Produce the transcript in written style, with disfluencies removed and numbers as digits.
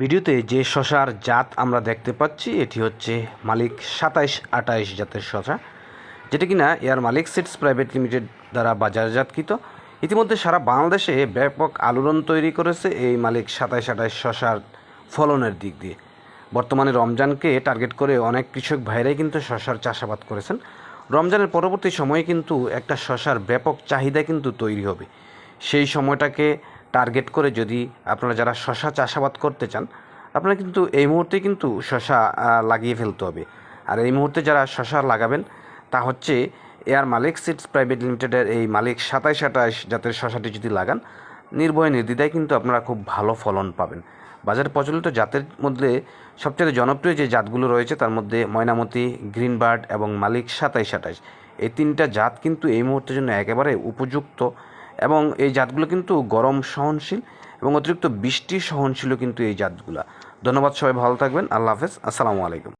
ভিডিওতে যে শশার জাত আমরা দেখতে পাচ্ছি এটি হচ্ছে মালিক 2728 জাতের শশা, যেটা কিনা এয়ার মালিক সিডস প্রাইভেট লিমিটেড দ্বারা বাজারজাতকৃত। ইতিমধ্যে সারা বাংলাদেশে ব্যাপক আলোড়ন তৈরি করেছে এই মালিক 2728 শশার ফলনের দিক দিয়ে। বর্তমানে রমজানকে টার্গেট করে অনেক কৃষক ভাইরাই কিন্তু শশার চাষাবাদ করেছেন। রমজানের পরবর্তী সময়ে কিন্তু একটা শশার ব্যাপক চাহিদা কিন্তু তৈরি হবে। সেই সময়টাকে টার্গেট করে যদি আপনারা যারা শশা চাষাবাদ করতে চান, আপনারা কিন্তু এই মুহূর্তে কিন্তু শশা লাগিয়ে ফেলতে হবে। আর এই মুহূর্তে যারা শশা লাগাবেন তা হচ্ছে এয়ার মালিক সিডস প্রাইভেট লিমিটেডের এই মালিক 2728 জাতের শশাটি যদি লাগান, নির্ভয়ে নির্দ্বিধায় কিন্তু আপনারা খুব ভালো ফলন পাবেন। বাজারে প্রচলিত জাতের মধ্যে সবচেয়ে জনপ্রিয় যে জাতগুলো রয়েছে তার মধ্যে ময়নামতি, গ্রিনবার্ড এবং মালিক 2728, এই তিনটা জাত কিন্তু এই মুহূর্তের জন্য একেবারে উপযুক্ত এবং এই জাতগুলো কিন্তু গরম সহনশীল এবং অতিরিক্ত বৃষ্টি সহনশীলও কিন্তু এই জাতগুলো। ধন্যবাদ, সবাই ভালো থাকবেন। আল্লাহ হাফেজ, আসসালামু আলাইকুম।